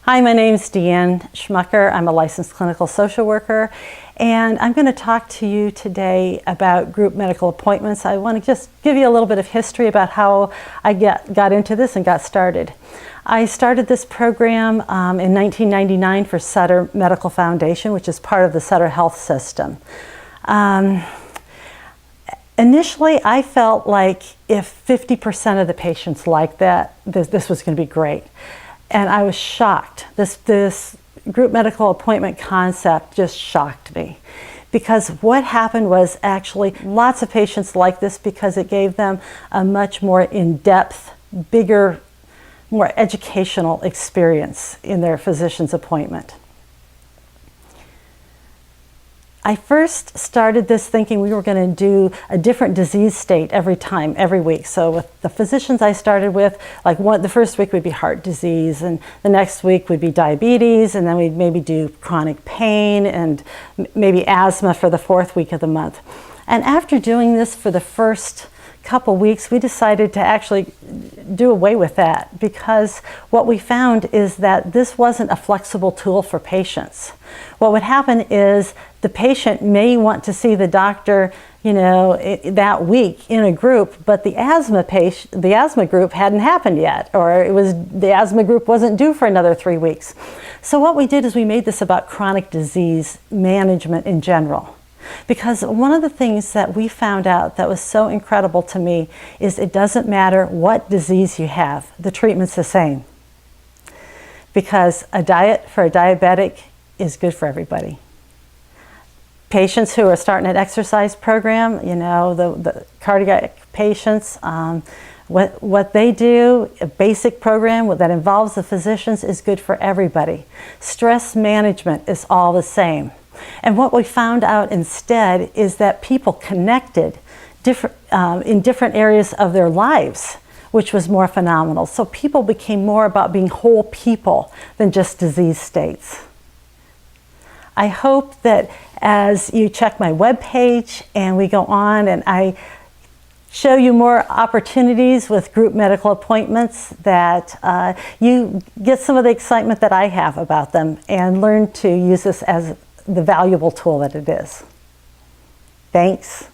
Hi, my name is DeeAnn Schmucker. I'm a licensed clinical social worker, and I'm going to talk to you today about group medical appointments. I want to just give you a little bit of history about how I got into this and got started. I started this program in 1999 for Sutter Medical Foundation, which is part of the Sutter Health System. Initially, I felt like if 50% of the patients liked that, this was going to be great. And I was shocked. This group medical appointment concept just shocked me, because what happened was actually lots of patients liked this because it gave them a much more in-depth, bigger, more educational experience in their physician's appointment. I first started this thinking we were going to do a different disease state every week. So with the physicians I started with, like the first week would be heart disease, and the next week would be diabetes, and then we'd maybe do chronic pain and maybe asthma for the fourth week of the month. And after doing this for the first couple weeks, we decided to actually do away with that, because what we found is that this wasn't a flexible tool for patients. What would happen is the patient may want to see the doctor, that week in a group, but the asthma group hadn't happened yet, or the asthma group wasn't due for another 3 weeks. So what we did is we made this about chronic disease management in general. Because one of the things that we found out that was so incredible to me is it doesn't matter what disease you have, the treatment's the same. Because a diet for a diabetic is good for everybody. Patients who are starting an exercise program, the cardiac patients, what they do, a basic program that involves the physicians, is good for everybody. Stress management is all the same. And what we found out instead is that people connected in different areas of their lives, which was more phenomenal. So people became more about being whole people than just disease states. I hope that as you check my webpage and we go on and I show you more opportunities with group medical appointments, that you get some of the excitement that I have about them and learn to use this as the valuable tool that it is. Thanks.